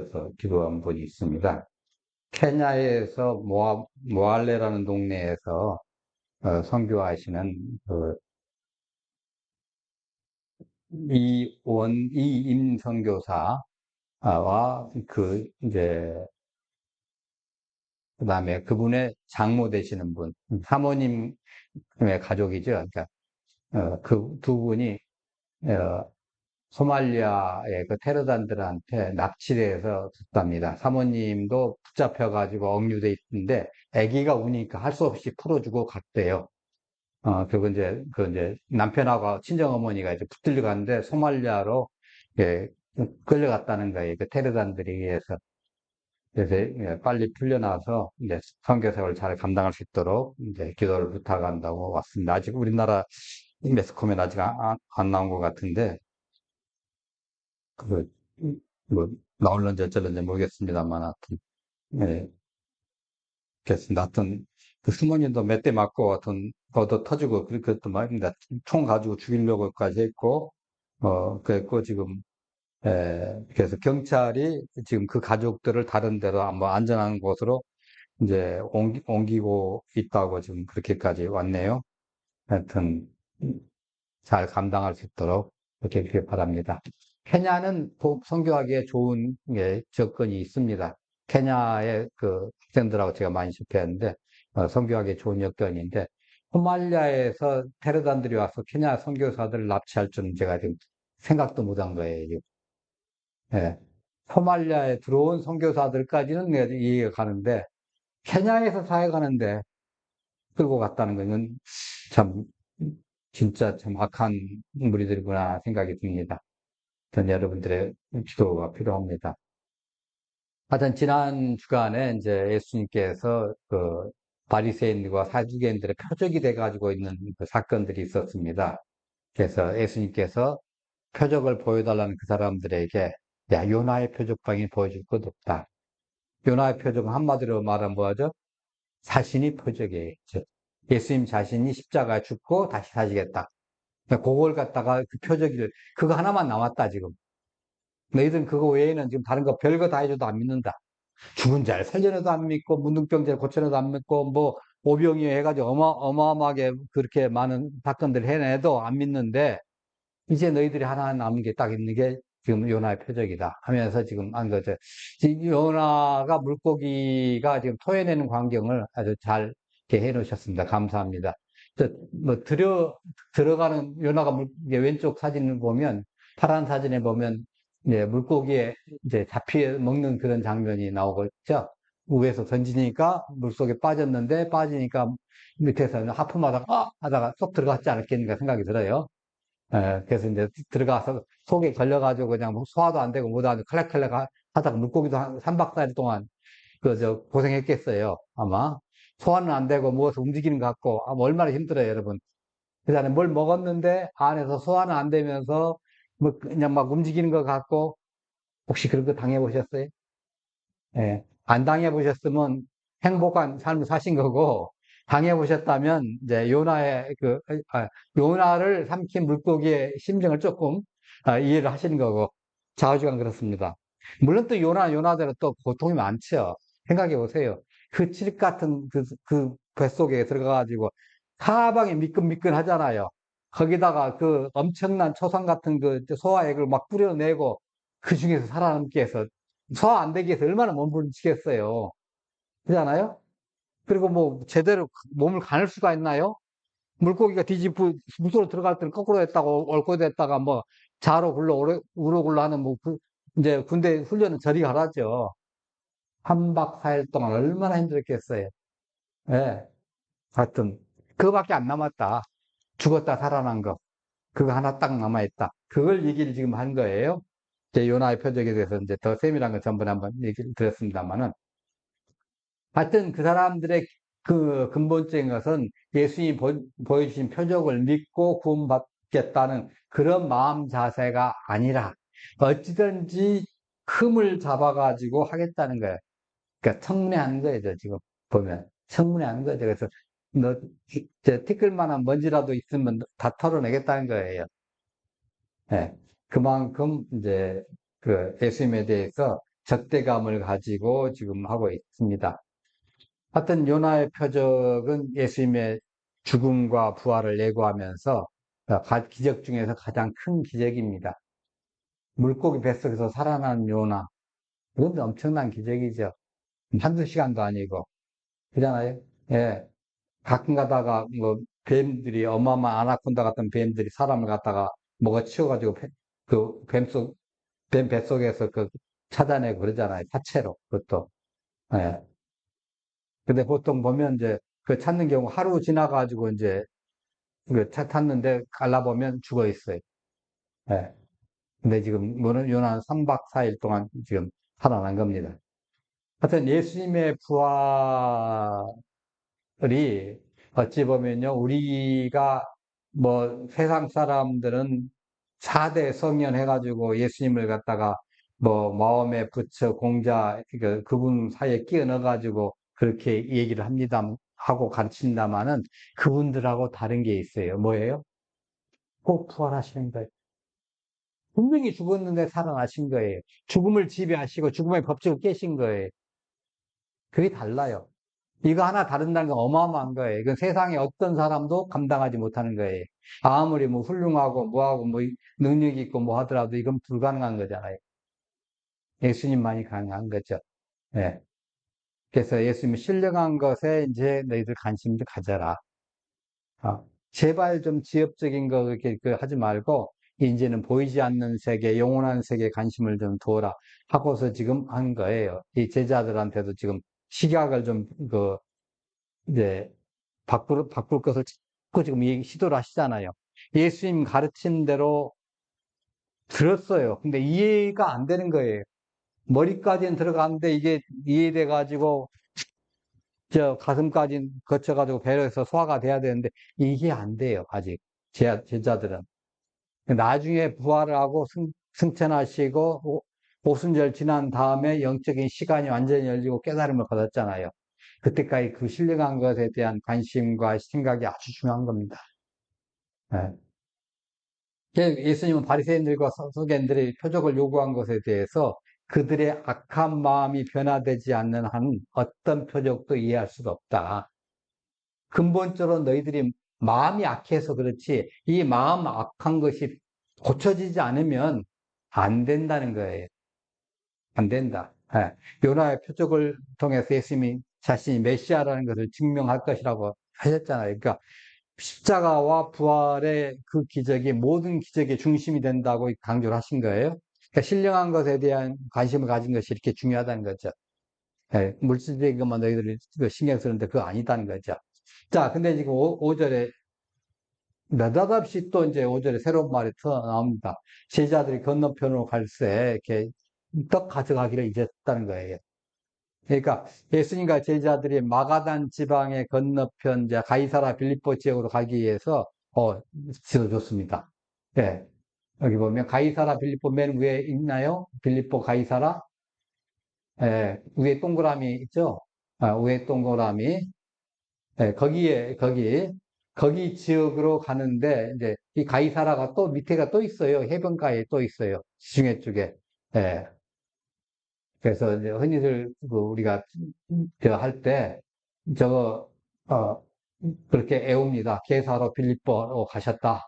이어서 기도한 분이 있습니다. 케냐에서 모알레라는 동네에서 선교하시는 이임 선교사와 이제 그다음에 그분의 장모 되시는 분, 사모님의 가족이죠. 그러니까 그 두 분이 어, 소말리아의 그 테러단들한테 납치돼서 됐답니다. 사모님도 붙잡혀가지고 억류돼 있는데 아기가 우니까 할 수 없이 풀어주고 갔대요. 그 이제 남편하고 친정어머니가 이제 붙들려 갔는데 소말리아로 예, 끌려갔다는 거예요. 그 테러단들에 의해서. 그래서 예, 빨리 풀려나서 이제 선교사를 잘 감당할 수 있도록 이제 기도를 부탁한다고 왔습니다. 아직 우리나라 매스컴엔 아직 안 나온 것 같은데 그 뭐 나올런지 어쩔런지 모르겠습니다만 하여튼 예, 그렇습니다. 하여튼 그 스모님도 몇 대 맞고 하여튼 거도 터지고 그랬던 말입니다. 총 가지고 죽이려고까지 했고 그랬고 지금 그래서 경찰이 지금 그 가족들을 다른 데로 한번 안전한 곳으로 이제 옮기고 있다고 지금 그렇게까지 왔네요. 하여튼 잘 감당할 수 있도록 그렇게 바랍니다. 케냐는 선교하기에 좋은 접근이 있습니다. 케냐의 그 학생들하고 제가 많이 접했는데 선교하기에 좋은 여건인데 소말리아에서 테러단들이 와서 케냐 선교사들을 납치할 줄은 제가 지금 생각도 못한 거예요. 예. 소말리아에 들어온 선교사들까지는 내가 이해가 가는데 케냐에서 사역하는데 끌고 갔다는 것은 참 진짜 참 악한 무리들이구나 생각이 듭니다. 전 여러분들의 기도가 필요합니다. 하여튼 지난 주간에 이제 예수님께서 그 바리새인들과 사두개인들의 표적이 돼가지고 있는 그 사건들이 있었습니다. 그래서 예수님께서 표적을 보여달라는 그 사람들에게 야 요나의 표적방이 보여줄 것 없다. 요나의 표적은 한마디로 말하면 뭐하죠? 자신이 표적이에요. 즉, 예수님 자신이 십자가에 죽고 다시 사시겠다. 그걸 갖다가 그 표적을 그거 하나만 남았다 지금. 너희들은 그거 외에는 지금 다른 거 별거 다 해줘도 안 믿는다. 죽은 자를 살려내도 안 믿고 문둥병자를 고쳐내도 안 믿고 뭐 오병이어 해가지고 어마어마하게 그렇게 많은 사건들 해내도 안 믿는데 이제 너희들이 하나 남은 게 딱 있는 게 지금 요나의 표적이다 하면서 지금 한 거죠. 지금 요나가 물고기가 지금 토해내는 광경을 아주 잘 이렇게 해놓으셨습니다. 감사합니다. 뭐 들어가는 요나가 왼쪽 사진을 보면 파란 사진에 보면 이제 물고기에 이제 잡히 먹는 그런 장면이 나오고 있죠. 위에서 던지니까 물속에 빠졌는데 빠지니까 밑에서 하품하다가 하다가 쏙 들어갔지 않았겠는가 생각이 들어요. 그래서 이제 들어가서 속에 걸려가지고 그냥 뭐 소화도 안 되고 뭐도 안 되고 칼락칼락 하다가 물고기도 한 3박 4일 동안 고생했겠어요. 아마. 소화는 안 되고 무엇을 움직이는 것 같고 아마 얼마나 힘들어요, 여러분. 그 다음에 뭘 먹었는데 안에서 소화는 안 되면서 뭐 그냥 막 움직이는 것 같고 혹시 그런 거 당해보셨어요? 예. 안 당해보셨으면 행복한 삶을 사신 거고, 당해보셨다면, 이제 요나를 삼킨 물고기의 심정을 조금 이해를 하시는 거고, 좌우지간 그렇습니다. 물론 또 요나대로 또 고통이 많죠. 생각해 보세요. 그 칠흑 같은 그 뱃속에 들어가가지고, 사방에 미끈미끈 하잖아요. 거기다가 그 엄청난 초산 같은 그 소화액을 막 뿌려내고, 그 중에서 살아남기 위해서 소화 안 되기 위해서 얼마나 몸부림치겠어요. 그렇잖아요? 그리고 뭐 제대로 몸을 가눌 수가 있나요? 물고기가 물속으로 들어갈 때는 거꾸로 됐다고 옳고 됐다가 뭐 좌로 굴러 우로 굴러 하는 뭐 이제 군대 훈련은 저리 가라죠. 3박 4일 동안 얼마나 힘들었겠어요. 예. 하여튼 그거밖에 안 남았다. 죽었다 살아난 거. 그거 하나 딱 남아있다. 그걸 얘기를 지금 한 거예요. 제 요나의 표적에 대해서 이제 더 세밀한 걸 전번에 한번 얘기를 드렸습니다만은 하여튼 그 사람들의 그 근본적인 것은 예수님이 보여주신 표적을 믿고 구원받겠다는 그런 마음 자세가 아니라 어찌든지 흠을 잡아가지고 하겠다는 거예요. 그러니까 청문회하는 거예요, 지금 보면. 청문회하는 거죠. 그래서 너, 티끌 만한 먼지라도 있으면 다 털어내겠다는 거예요. 예. 그만큼 이제 그 예수님에 대해서 적대감을 가지고 지금 하고 있습니다. 하여튼 요나의 표적은 예수님의 죽음과 부활을 예고하면서 기적 중에서 가장 큰 기적입니다. 물고기 뱃속에서 살아난 요나. 이건 엄청난 기적이죠. 한두 시간도 아니고. 그잖아요. 예. 가끔 가다가 뭐 뱀들이 어마어마한 아나콘다 같은 뱀들이 사람을 갖다가 먹어 치워가지고 그 뱀 뱃속에서 그 찾아내고 그러잖아요. 사체로 그것도. 예. 근데 보통 보면 이제 그 찾는 경우 하루 지나가지고 이제 그 차 탔는데 갈라보면 죽어 있어요. 예. 근데 지금 뭐는 요한 3박 4일 동안 지금 살아난 겁니다. 하여튼 예수님의 부활이 어찌 보면요, 우리가 뭐 세상 사람들은 4대 성년 해가지고 예수님을 갖다가 뭐 마음에 붙여 공자 그분 사이에 끼워 넣어가지고 그렇게 얘기를 합니다 하고 가르친다마는 그분들하고 다른 게 있어요. 뭐예요? 꼭 부활하시는 거예요. 분명히 죽었는데 살아나신 거예요. 죽음을 지배하시고 죽음의 법칙을 깨신 거예요. 그게 달라요. 이거 하나 다른다는 건 어마어마한 거예요. 이건 세상에 어떤 사람도 감당하지 못하는 거예요. 아무리 뭐 훌륭하고 뭐하고 뭐 능력 있고 뭐 하더라도 이건 불가능한 거잖아요. 예수님만이 가능한 거죠. 예. 그래서 예수님이 신령한 것에 이제 너희들 관심 좀 가져라. 제발 좀 지엽적인 거 그렇게 하지 말고 이제는 보이지 않는 세계, 영원한 세계에 관심을 좀 두어라 하고서 지금 한 거예요. 이 제자들한테도 지금 시각을 좀 이제 바꿀 것을 자꾸 지금 시도를 하시잖아요. 예수님 가르친 대로 들었어요. 근데 이해가 안 되는 거예요. 머리까지는 들어가는데 이게 이해돼가지고 저 가슴까지 거쳐가지고 배로에서 소화가 돼야 되는데 이게 안 돼요. 아직 제자들은. 나중에 부활을 하고 승천하시고 오순절 지난 다음에 영적인 시간이 완전히 열리고 깨달음을 받았잖아요. 그때까지 그 신령한 것에 대한 관심과 생각이 아주 중요한 겁니다. 예. 예수님은 바리새인들과 서기관들의 표적을 요구한 것에 대해서 그들의 악한 마음이 변화되지 않는 한 어떤 표적도 이해할 수가 없다. 근본적으로 너희들이 마음이 악해서 그렇지 이 마음 악한 것이 고쳐지지 않으면 안 된다는 거예요. 안 된다. 예. 요나의 표적을 통해서 예수님이 자신이 메시아라는 것을 증명할 것이라고 하셨잖아요. 그러니까 십자가와 부활의 그 기적이 모든 기적의 중심이 된다고 강조를 하신 거예요. 그러니까 신령한 것에 대한 관심을 가진 것이 이렇게 중요하다는 거죠. 예, 물질적인 것만 너희들이 신경 쓰는데 그거 아니다는 거죠. 자, 근데 지금 5절에 느닷없이 또 이제 5절에 새로운 말이 나옵니다. 제자들이 건너편으로 갈새 이렇게 떡 가져가기를 잊었다는 거예요. 그러니까 예수님과 제자들이 마가단 지방의 건너편 이제 가이사라 빌립보 지역으로 가기 위해서 지도 줬습니다. 예. 여기 보면 가이사라 빌립보 맨 위에 있나요? 빌립보 가이사라 예, 위에 동그라미 있죠? 위에 동그라미 예, 거기 지역으로 가는데 이제 이 가이사라가 또 밑에가 또 있어요. 해변가에 또 있어요. 지중해 쪽에. 예. 그래서 이제 흔히들 우리가 할 때 저거 그렇게 애웁니다. 게사로 빌립보로 가셨다.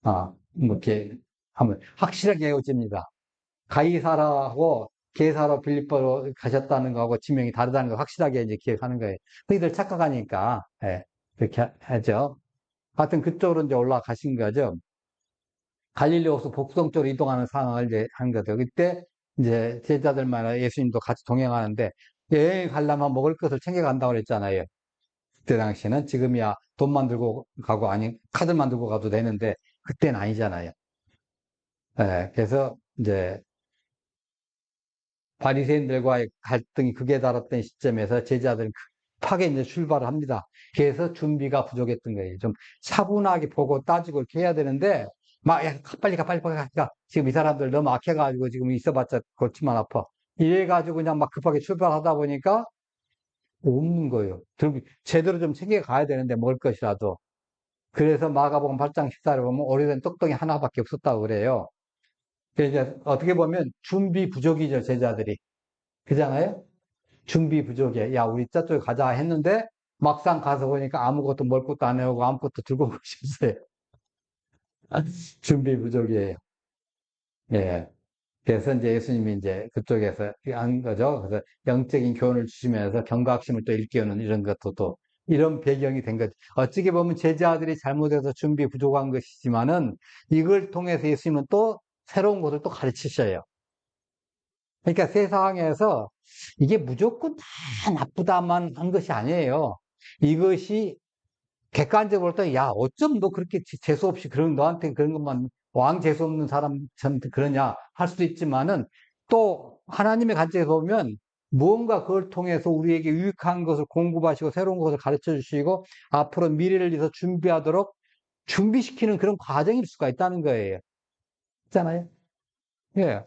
뭐 이렇게 하면 확실하게 애워집니다. 가이사라하고 게사로 빌립보로 가셨다는 거하고 지명이 다르다는 거 확실하게 이제 기억하는 거예요. 흔히들 착각하니까 예, 그렇게 하죠. 하여튼 그쪽으로 이제 올라가신 거죠. 갈릴리에서 복성 쪽으로 이동하는 상황을 이제 한 거죠. 그때 이제 제자들만 예수님도 같이 동행하는데 여행 가려면 먹을 것을 챙겨간다고 그랬잖아요. 그때 당시에는 지금이야 돈만 들고 가고 아니 카드만 들고 가도 되는데 그때는 아니잖아요. 예, 그래서 이제 바리새인들과의 갈등이 극에 달했던 시점에서 제자들은 급하게 이제 출발을 합니다. 그래서 준비가 부족했던 거예요. 좀 차분하게 보고 따지고 이렇게 해야 되는데 막 야, 빨리 가 빨리 가. 지금 이 사람들 너무 악해가지고 지금 있어봤자 골치만 아파. 이래가지고 그냥 막 급하게 출발하다 보니까 없는 거예요. 제대로 좀 챙겨 가야 되는데 먹을 것이라도. 그래서 마가복음 8장 14를 보면 오래된 떡덩이 하나밖에 없었다고 그래요. 그래서 이제 어떻게 보면 준비 부족이죠, 제자들이. 그잖아요? 준비 부족해. 야, 우리 저쪽에 가자 했는데, 막상 가서 보니까 아무것도 먹을 것도 안 해오고 아무것도 들고 오고 싶어요. 준비 부족이에요. 예. 그래서 이제 예수님이 이제 그쪽에서 한 거죠. 그래서 영적인 교훈을 주시면서 경각심을 또 일깨우는 이런 것도 또 이런 배경이 된 거죠. 어찌게 보면 제자들이 잘못해서 준비 부족한 것이지만은 이걸 통해서 예수님은 또 새로운 것을 또 가르치셔요. 그러니까 세상에서 이게 무조건 다 나쁘다만 한 것이 아니에요. 이것이 객관적으로 볼 때, 야, 어쩜 너 그렇게 재수 없이 그런, 너한테 그런 것만, 왕 재수 없는 사람한테 그러냐 할 수도 있지만은 또 하나님의 관점에서 보면 무언가 그걸 통해서 우리에게 유익한 것을 공급하시고 새로운 것을 가르쳐 주시고 앞으로 미래를 위해서 준비하도록 준비시키는 그런 과정일 수가 있다는 거예요. 있잖아요. 예.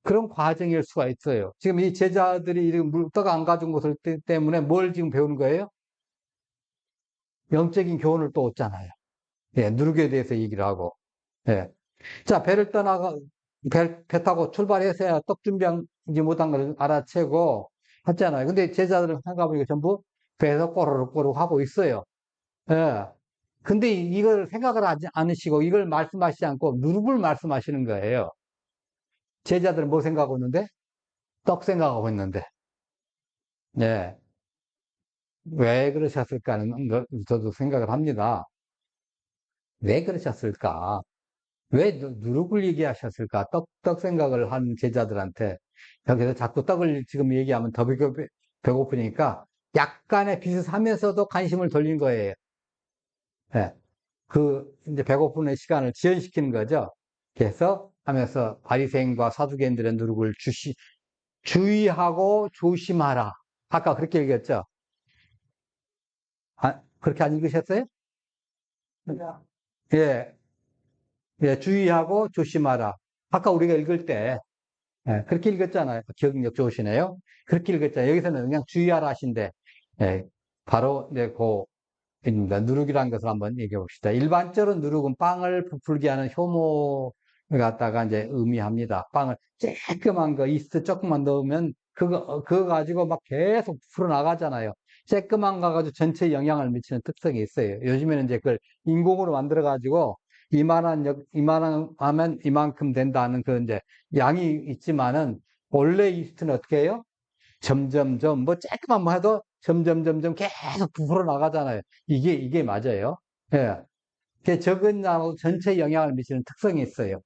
그런 과정일 수가 있어요. 지금 이 제자들이 이렇게 떡 안 가진 것을 때문에 뭘 지금 배우는 거예요? 영적인 교훈을 또 얻잖아요. 예, 누룩에 대해서 얘기를 하고. 예. 자, 배 타고 출발해서야 떡 준비하지 못한 걸 알아채고 했잖아요. 근데 제자들은 생각해보니까 전부 배에서 꼬르륵 하고 있어요. 예. 근데 이걸 생각을 하지 않으시고 이걸 말씀하시지 않고 누룩을 말씀하시는 거예요. 제자들은 뭐 생각하고 있는데? 떡 생각하고 있는데. 예. 왜 그러셨을까 하는 거 저도 생각을 합니다. 왜 그러셨을까? 왜 누룩을 얘기하셨을까? 떡 생각을 한 제자들한테 여기서 자꾸 떡을 지금 얘기하면 더 배고프니까 약간의 비슷하면서도 관심을 돌린 거예요. 예. 이제 배고픔의 시간을 지연시키는 거죠. 그래서 하면서 바리새인과 사두개인들의 누룩을 주의하고 조심하라. 아까 그렇게 얘기했죠. 아, 그렇게 안 읽으셨어요? 예, 예, 주의하고 조심하라. 아까 우리가 읽을 때 예, 그렇게 읽었잖아요. 기억력 좋으시네요. 그렇게 읽었잖아요. 여기서는 그냥 주의하라 하신데, 예, 바로, 네, 입니다. 누룩이라는 것을 한번 얘기해 봅시다. 일반적으로 누룩은 빵을 부풀게 하는 효모를 갖다가 이제 의미합니다. 빵을 쬐끄만 거, 이스트 조금만 넣으면 그거 가지고 막 계속 풀어나가잖아요. 쬐끄만 거 가지고 전체에 영향을 미치는 특성이 있어요. 요즘에는 이제 그걸 인공으로 만들어가지고 이만한 하면 이만큼 된다는 그 이제 양이 있지만은 원래 이스트는 어떻게 해요? 점점점, 뭐, 조금만 뭐 해도 점점점점 계속 부풀어 나가잖아요. 이게 맞아요. 예. 그 적은 양으로 전체에 영향을 미치는 특성이 있어요.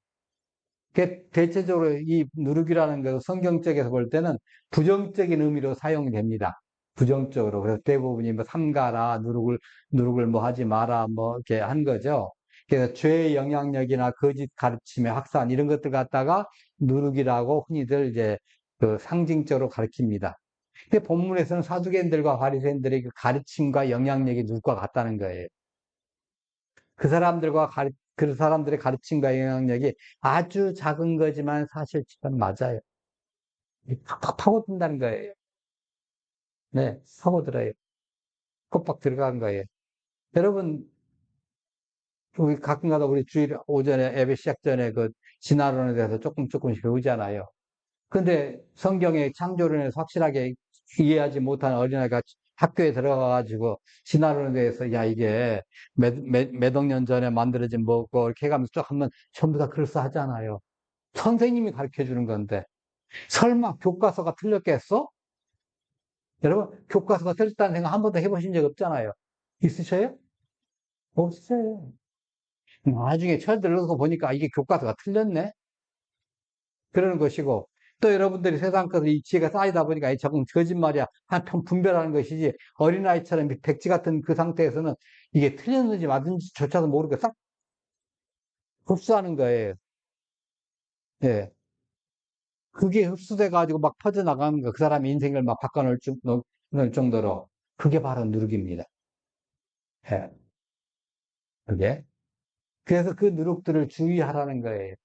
그 대체적으로 이 누룩이라는 것은 성경적에서 볼 때는 부정적인 의미로 사용이 됩니다. 부정적으로. 그래서 대부분이 뭐 삼가라, 누룩을 뭐 하지 마라, 뭐 이렇게 한 거죠. 그래서 죄의 영향력이나 거짓 가르침의 확산 이런 것들 갖다가 누룩이라고 흔히들 이제 그 상징적으로 가르칩니다. 근데 본문에서는 사두개인들과 바리새인들의 그 가르침과 영향력이 누룩과 같다는 거예요. 그 사람들의 가르침과 영향력이 아주 작은 거지만 사실 지금 맞아요. 팍팍 파고든다는 거예요. 네, 파고들어요. 콕박 들어간 거예요. 여러분, 우리 가끔가다 우리 주일 오전에 예배 시작 전에 그 진화론에 대해서 조금씩 배우잖아요. 근데 성경의 창조론에서 확실하게 이해하지 못한 어린아이가 학교에 들어가가지고 진화론에 대해서 야 이게 몇 억 년 전에 만들어진 뭐고 이렇게 해가면서 쭉 하면 전부 다 그럴싸하잖아요. 선생님이 가르쳐 주는 건데 설마 교과서가 틀렸겠어? 여러분 교과서가 틀렸다는 생각 한 번도 해보신 적 없잖아요. 있으셔요? 없어요. 나중에 철들어서 보니까 이게 교과서가 틀렸네? 그러는 것이고, 또 여러분들이 세상 것을 이 지혜가 쌓이다 보니까 이 적은 거짓말이야. 한편 분별하는 것이지, 어린아이처럼 백지 같은 그 상태에서는 이게 틀렸는지 맞은지 조차도 모르고 싹 흡수하는 거예요. 예. 그게 흡수돼가지고 막 퍼져나가는 거, 그 사람의 인생을 막 놓을 정도로. 그게 바로 누룩입니다. 예. 그게. 그래서 그 누룩들을 주의하라는 거예요.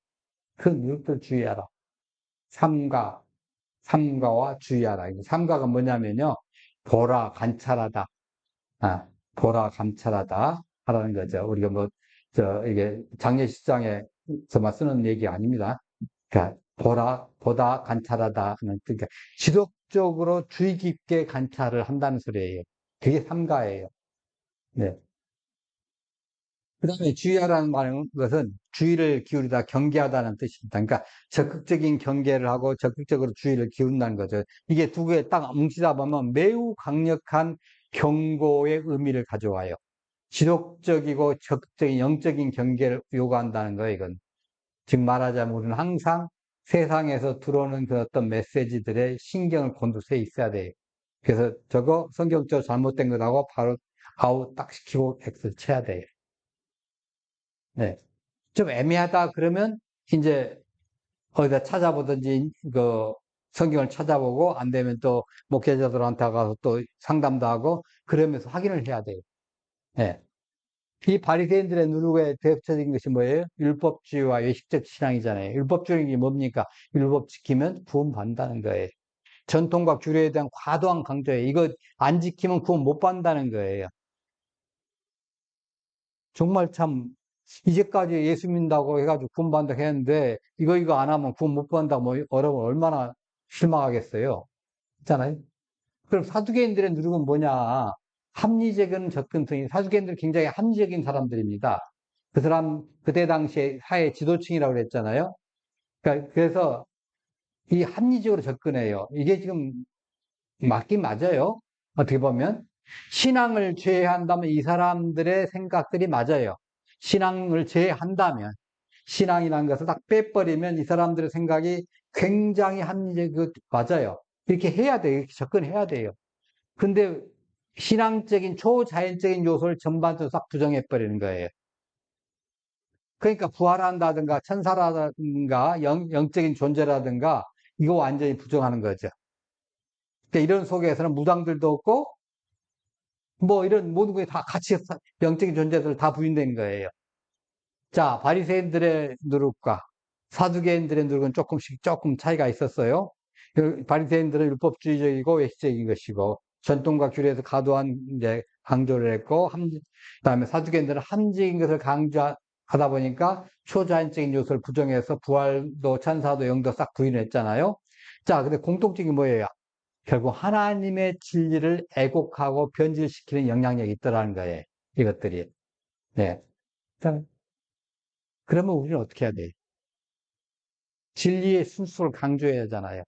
그 누룩들 주의하라. 삼가, 삼가와 주의하라. 삼가가 뭐냐면요. 보라, 관찰하다. 아, 보라, 감찰하다. 하라는 거죠. 우리가 뭐, 이게 장례식장에서만 쓰는 얘기 아닙니다. 그러니까 보다 관찰하다 하는, 그러니까 지속적으로 주의 깊게 관찰을 한다는 소리예요. 그게 삼가예요. 네. 그 다음에 주의하라는 말은 것은 주의를 기울이다, 경계하다는 뜻입니다. 그러니까 적극적인 경계를 하고 적극적으로 주의를 기울인다는 거죠. 이게 두 개 딱 뭉치다 보면 매우 강력한 경고의 의미를 가져와요. 지속적이고 적극적인 영적인 경계를 요구한다는 거예요, 이건. 즉 말하자면 우리는 항상 세상에서 들어오는 그 어떤 메시지들에 신경을 곤두세 있어야 돼요. 그래서 저거 성경적으로 잘못된 거라고 바로 아웃 딱 시키고 X를 쳐야 돼요. 네. 좀 애매하다 그러면 이제 어디다 찾아보든지 그 성경을 찾아보고 안 되면 또 목회자들한테 가서 또 상담도 하고 그러면서 확인을 해야 돼요. 네. 이 바리새인들의 누룩에 대표적인 것이 뭐예요? 율법주의와 외식적 신앙이잖아요. 율법주의는 뭡니까? 율법 지키면 구원 받는다는 거예요. 전통과 규례에 대한 과도한 강조예요. 이거 안 지키면 구원 못 받는다는 거예요. 정말 참 이제까지 예수 믿는다고 해가지고 구원 받는다고 했는데 이거 안 하면 구원 못 받는다고 뭐 여러분 얼마나 실망하겠어요. 있잖아요. 그럼 사두개인들의 누룩은 뭐냐? 합리적인 접근성이 사두개인들은 굉장히 합리적인 사람들입니다. 그 사람 그때 당시에 사회 지도층이라고 그랬잖아요. 그러니까 그래서 이 합리적으로 접근해요. 이게 지금 맞긴 맞아요. 어떻게 보면 신앙을 제외한다면 이 사람들의 생각들이 맞아요. 신앙을 제외한다면 신앙이라는 것을 딱 빼버리면 이 사람들의 생각이 굉장히 합리적 맞아요. 이렇게 해야 돼요. 이렇게 접근해야 돼요. 근데 신앙적인 초자연적인 요소를 전반적으로 싹 부정해버리는 거예요. 그러니까 부활한다든가 천사라든가 영적인 존재라든가 이거 완전히 부정하는 거죠. 그러니까 이런 속에서는 무당들도 없고 뭐 이런 모든 게 다 같이 영적인 존재들 다 부인된 거예요. 자, 바리새인들의 누룩과 사두개인들의 누룩은 조금 차이가 있었어요. 바리새인들은 율법주의적이고 외식적인 것이고 전통과 규례에서 과도한 이제 강조를 했고 그다음에 사두개인들은 함정인 것을 강조하다 보니까 초자연적인 요소를 부정해서 부활도 천사도 영도 싹 부인했잖아요. 자, 근데 공통점이 뭐예요? 결국 하나님의 진리를 애곡하고 변질시키는 영향력이 있더라는 거예요. 이것들이. 네. 자, 그러면 우리는 어떻게 해야 돼요? 진리의 순수를 강조해야 하잖아요.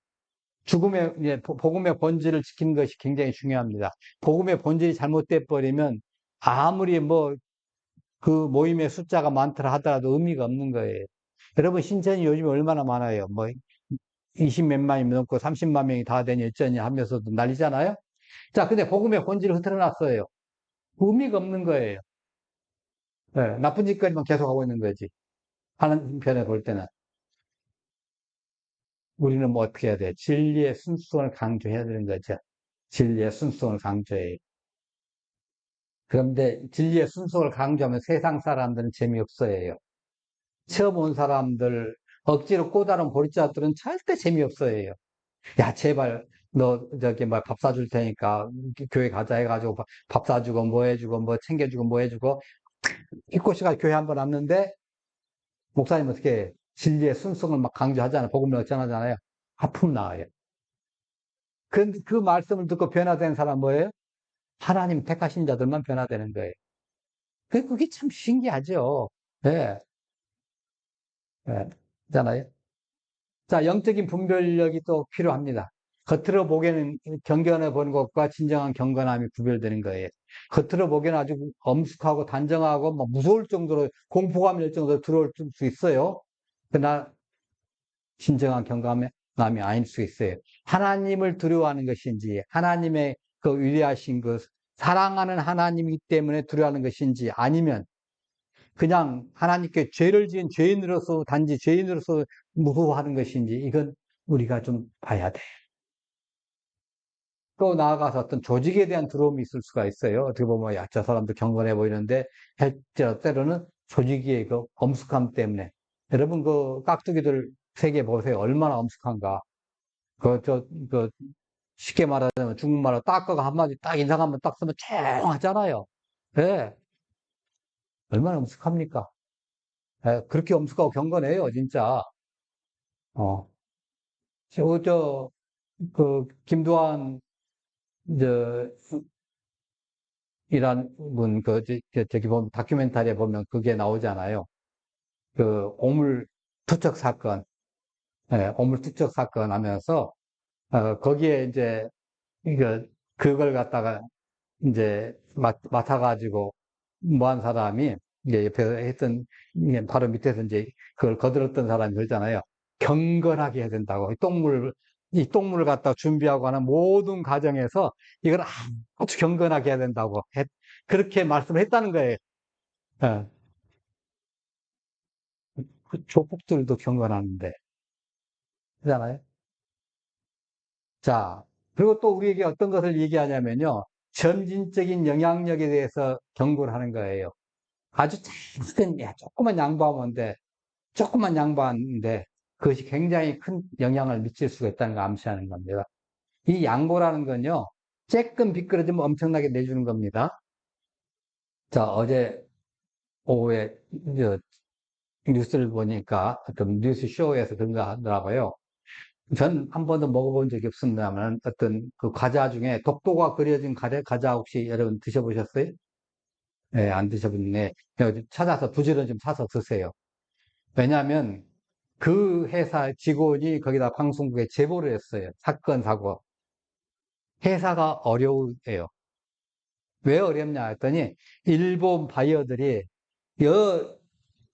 죽음의, 이제 복음의 본질을 지키는 것이 굉장히 중요합니다. 복음의 본질이 잘못돼 버리면 아무리 뭐 그 모임의 숫자가 많더라 하더라도 의미가 없는 거예요. 여러분, 신천이 요즘에 얼마나 많아요? 뭐, 20 몇 만이 넘고 30만 명이 다 되니 어쩌니 하면서도 난리잖아요? 자, 근데 복음의 본질을 흐트러놨어요. 의미가 없는 거예요. 네, 나쁜 짓거리만 계속하고 있는 거지. 하는 편에 볼 때는. 우리는 뭐 어떻게 해야 돼? 진리의 순수성을 강조해야 되는 거죠. 진리의 순수성을 강조해요. 그런데 진리의 순수성을 강조하면 세상 사람들은 재미없어해요. 처음 온 사람들, 억지로 꼬다른 보리자들은 절대 재미없어해요. 야, 제발, 너, 저기, 뭐, 밥 사줄 테니까, 교회 가자 해가지고, 밥 사주고, 뭐 해주고, 뭐 챙겨주고, 뭐 해주고, 이꼬시가 교회 한번 왔는데, 목사님 어떻게 해? 진리의 순수성을 막 강조하잖아요. 복음을 전하잖아요. 하품 나와요. 그 말씀을 듣고 변화된 사람 뭐예요? 하나님 택하신 자들만 변화되는 거예요. 그게 참 신기하죠. 예, 예, 있잖아요. 자, 영적인 분별력이 또 필요합니다. 겉으로 보기에는 경건해 보는 것과 진정한 경건함이 구별되는 거예요. 겉으로 보기에는 아주 엄숙하고 단정하고 막 무서울 정도로 공포감이 날 정도로 들어올 수 있어요. 그러나 진정한 경감이 아닐 수 있어요. 하나님을 두려워하는 것인지, 하나님의 그 위대하신 그 사랑하는 하나님이기 때문에 두려워하는 것인지, 아니면 그냥 하나님께 죄를 지은 죄인으로서, 단지 죄인으로서 무서워하는 것인지, 이건 우리가 좀 봐야 돼. 또 나아가서 어떤 조직에 대한 두려움이 있을 수가 있어요. 어떻게 보면, 야, 저 사람도 경건해 보이는데, 때로는 조직의 그 엄숙함 때문에. 여러분, 그 깍두기들 세계 보세요. 얼마나 엄숙한가. 쉽게 말하자면 중국말로 따꺼가 한마디 딱 인상 한번 딱 쓰면 조용하잖아요. 예. 얼마나 엄숙합니까? 예, 그렇게 엄숙하고 경건해요, 진짜. 어. 김두한, 저, 이란 분, 저기 보면, 다큐멘터리에 보면 그게 나오잖아요. 오물 투척 사건, 예, 오물 투척 사건 하면서, 거기에 이제, 이거, 그걸 갖다가 이제 맡아가지고 뭐 한 사람이 이제 옆에서 했던, 이게 바로 밑에서 이제 그걸 거들었던 사람이 그러잖아요. 경건하게 해야 된다고. 이 똥물을 갖다 준비하고 하는 모든 과정에서 이걸 아주 경건하게 해야 된다고. 그렇게 말씀을 했다는 거예요. 예. 그 조폭들도 경건하는데. 그잖아요. 자, 그리고 또 우리에게 어떤 것을 얘기하냐면요. 점진적인 영향력에 대해서 경고를 하는 거예요. 아주 작은, 조그만 양보하면 돼. 조금만 양보하는데 그것이 굉장히 큰 영향을 미칠 수가 있다는 걸 암시하는 겁니다. 이 양보라는 건요, 쬐끔 비끄러지면 엄청나게 내주는 겁니다. 자, 어제 오후에 저 뉴스를 보니까 어떤 뉴스쇼에서 그런 거 하더라고요. 전 한 번도 먹어본 적이 없습니다만 어떤 그 과자 중에 독도가 그려진 과자 혹시 여러분 드셔보셨어요? 네, 안 드셔봤네. 찾아서 부지런 좀 사서 드세요. 왜냐하면 그 회사 직원이 거기다 방송국에 제보를 했어요. 사건, 사고. 회사가 어려워요. 왜 어렵냐 했더니, 일본 바이어들이 여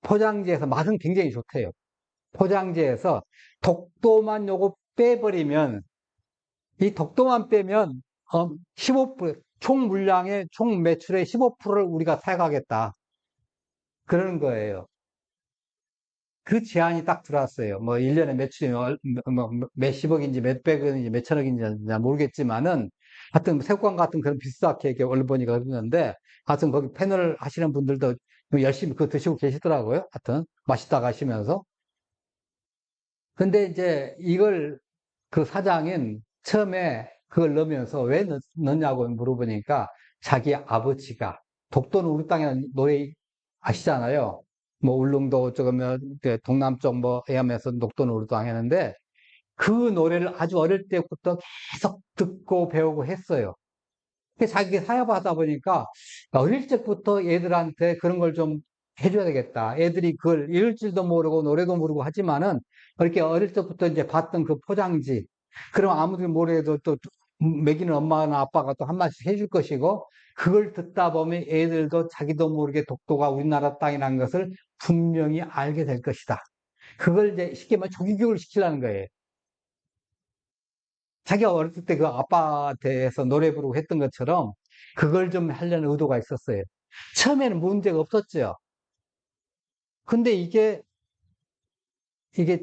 포장지에서 맛은 굉장히 좋대요. 포장지에서 독도만 요거 빼버리면, 이 독도만 빼면, 15%, 총 물량의, 총 매출의 15%를 우리가 사가겠다. 그러는 거예요. 그 제안이 딱 들어왔어요. 뭐, 1년에 매출이 몇십억인지 몇백억인지 몇천억인지 모르겠지만은, 하여튼 새우깡 같은 그런 비싸게 이렇게 언론 보니까 그러는데, 하여튼 거기 패널 하시는 분들도 열심히 그거 드시고 계시더라고요. 하여튼, 맛있다고 하시면서. 근데 이제 이걸 그 사장인 처음에 그걸 넣으면서 왜 넣냐고 물어보니까 자기 아버지가 독도는 우리 땅이라는 노래 아시잖아요. 뭐 울릉도 쪽이면 동남쪽 뭐 해하면서 독도는 우리 땅 했는데 그 노래를 아주 어릴 때부터 계속 듣고 배우고 했어요. 자기 사업하다 보니까 어릴 적부터 애들한테 그런 걸 좀 해줘야 되겠다. 애들이 그걸 읽을 줄도 모르고 노래도 모르고 하지만은 이렇게 어릴 적부터 이제 봤던 그 포장지. 그럼 아무리 뭐래도 또 먹이는 엄마나 아빠가 또 한마디씩 해줄 것이고 그걸 듣다 보면 애들도 자기도 모르게 독도가 우리나라 땅이라는 것을 분명히 알게 될 것이다. 그걸 이제 쉽게 말해 조기교육을 시키려는 거예요. 자기가 어렸을 때 그 아빠한테서 노래 부르고 했던 것처럼 그걸 좀 하려는 의도가 있었어요. 처음에는 문제가 없었죠. 근데 이게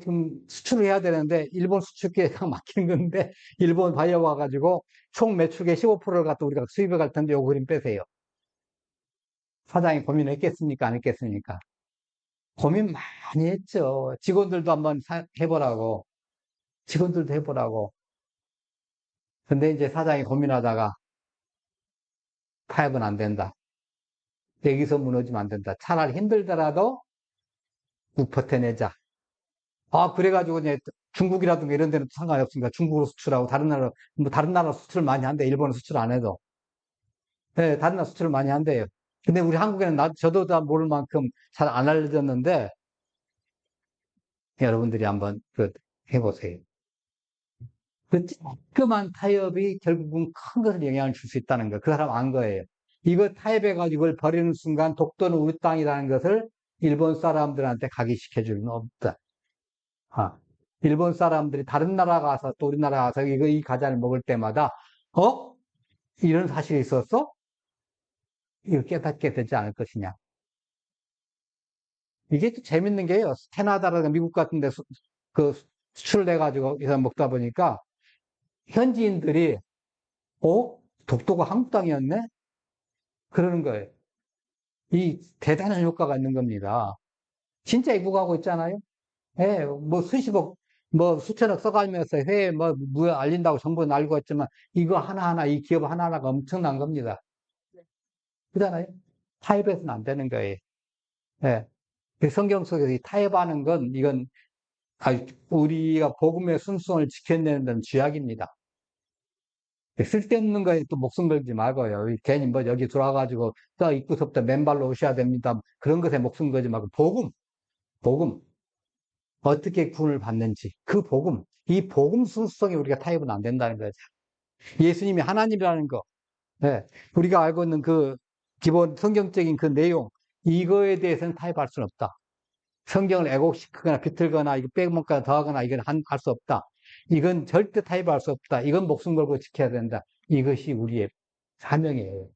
좀 수출을 해야 되는데 일본 수출기에가 막히는 건데 일본 바이어 와가지고 총 매출의 15%를 갖다 우리가 수입해 갈 텐데 요 그림 빼세요. 사장이 고민했겠습니까? 안 했겠습니까? 고민 많이 했죠. 직원들도 한번 해보라고. 직원들도 해보라고. 근데 이제 사장이 고민하다가 타협은 안 된다. 여기서 무너지면 안 된다. 차라리 힘들더라도 묵 버텨내자. 아, 그래가지고 이제 중국이라든가 이런 데는 상관이 없으니까 중국으로 수출하고 다른 나라 수출을 많이 한대. 일본은 수출 안 해도. 네, 다른 나라 수출을 많이 한대요. 근데 우리 한국에는 저도 다 모를 만큼 잘 안 알려졌는데 여러분들이 한번 해보세요. 그 조그만 타협이 결국은 큰 것을 영향을 줄 수 있다는 거. 그 사람 안 거예요. 이거 타협해가지고 이걸 버리는 순간 독도는 우리 땅이라는 것을 일본 사람들한테 각인시켜 주는 없다. 아, 일본 사람들이 다른 나라 가서 또 우리나라 가서 이 과자를 먹을 때마다 어? 이런 사실이 있었어? 이걸 깨닫게 되지 않을 것이냐. 이게 또 재밌는 게요. 캐나다라든가 미국 같은 데 그 수출을 해가지고 여기서 먹다 보니까 현지인들이 독도가 한국 땅이었네? 그러는 거예요. 이 대단한 효과가 있는 겁니다. 진짜 이국하고 있잖아요. 예, 뭐 수십억, 뭐 수천억 써가면서 해외 뭐 알린다고 정부는 알고 있지만 이거 하나하나, 이 기업 하나하나가 엄청난 겁니다. 그잖아요. 타협해서는 안 되는 거예요. 예. 그 성경 속에서 이 타협하는 건 이건 우리가 복음의 순수성을 지켜내는 데는 쥐약입니다. 쓸데없는 거에 또 목숨 걸지 말고요. 괜히 뭐 여기 들어와가지고 또 입구서부터 맨발로 오셔야 됩니다. 그런 것에 목숨 걸지 말고 복음. 어떻게 구원을 받는지 그 복음. 이 복음 순수성에 우리가 타협은 안 된다는 거죠. 예수님이 하나님이라는 거. 네. 우리가 알고 있는 그 기본 성경적인 그 내용. 이거에 대해서는 타협할 수는 없다. 성경을 애곡시키거나 비틀거나 이거 빼먹거나 더하거나 이건 할 수 없다. 이건 절대 타협할 수 없다. 이건 목숨 걸고 지켜야 된다. 이것이 우리의 사명이에요.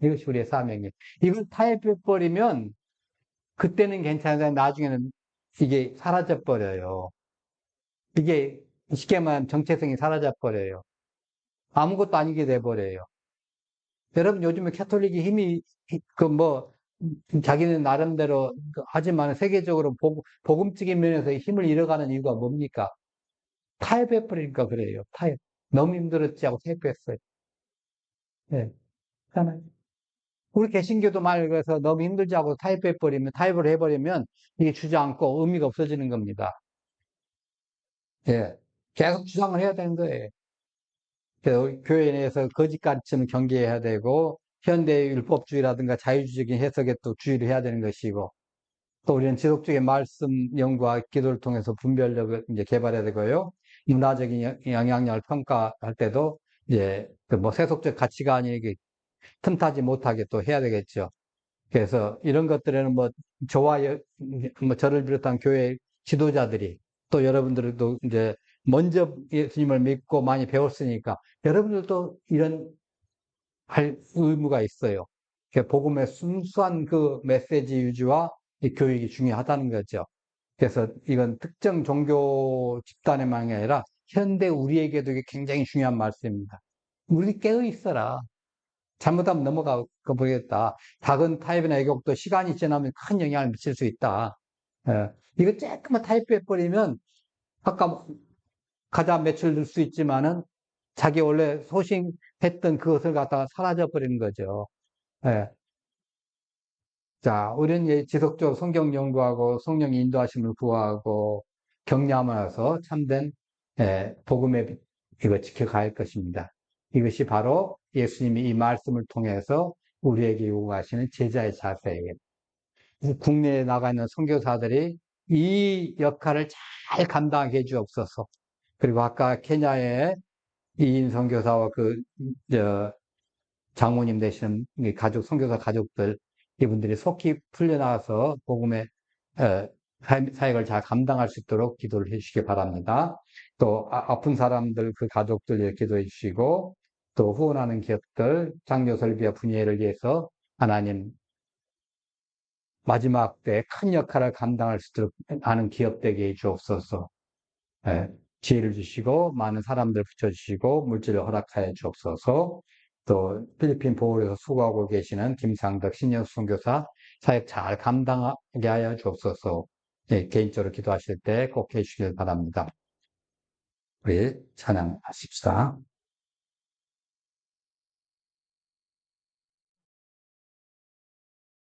이것이 우리의 사명이에요. 이걸 타협해버리면 그때는 괜찮은데 나중에는 이게 사라져버려요. 이게 쉽게 말하면 정체성이 사라져버려요. 아무것도 아니게 돼버려요. 여러분 요즘에 캐톨릭이 힘이 자기는 나름대로 하지만 세계적으로 복음적인 면에서 힘을 잃어가는 이유가 뭡니까? 타협해버리니까 그래요. 타협. 너무 힘들었지 하고 타협했어요. 예. 그렇잖아요. 우리 개신교도 말 그래서 너무 힘들지 하고 타협을 해버리면 이게 주저앉고 의미가 없어지는 겁니다. 예. 계속 주장을 해야 되는 거예요. 그래서 교회 내에서 거짓 가르침을 경계해야 되고, 현대 율법주의라든가 자유주의적인 해석에 또 주의를 해야 되는 것이고, 또 우리는 지속적인 말씀 연구와 기도를 통해서 분별력을 이제 개발해야 되고요. 문화적인 영향력을 평가할 때도 이제 그뭐 세속적 가치관이 틈타지 못하게 또 해야 되겠죠. 그래서 이런 것들에는 뭐 저를 비롯한 교회 지도자들이 또 여러분들도 이제 먼저 예수님을 믿고 많이 배웠으니까 여러분들도 이런 할 의무가 있어요. 복음의 순수한 그 메시지 유지와 이 교육이 중요하다는 거죠. 그래서 이건 특정 종교 집단에만이 아니라 현대 우리에게도 이게 굉장히 중요한 말씀입니다. 우리 깨어 있어라. 잘못하면 넘어가 버리겠다. 작은 타협이나 애격도 시간이 지나면 큰 영향을 미칠 수 있다. 이거 조금만 타협해버리면 아까 가자 매출 늘 수 있지만은 자기 원래 소신했던 그것을 갖다가 사라져버리는 거죠. 예. 자, 우리는 지속적으로 성경 연구하고 성령 인도하심을 구하고 격려하면서 참된 복음의 빛, 이거 지켜가야 할 것입니다. 이것이 바로 예수님이 이 말씀을 통해서 우리에게 요구하시는 제자의 자세예요. 국내에 나가 있는 선교사들이 이 역할을 잘 감당해 주옵소서. 그리고 아까 케냐의 이인 선교사와 장모님 되시는 선교사 가족들, 이분들이 속히 풀려나와서 복음의 사역을 잘 감당할 수 있도록 기도를 해주시기 바랍니다. 또 아픈 사람들 그 가족들 기도해 주시고 또 후원하는 기업들 장려 설비와 분야를 위해서 하나님 마지막 때 큰 역할을 감당할 수 있도록 하는 기업 되게 해 주옵소서. 예, 지혜를 주시고 많은 사람들 붙여주시고 물질을 허락하여 주옵소서. 또 필리핀 보홀에서 수고하고 계시는 김상덕 신현수 선교사 사역 잘 감당하게 하여 주옵소서. 예, 개인적으로 기도하실 때 꼭 해주시길 바랍니다. 우리 찬양하십시다.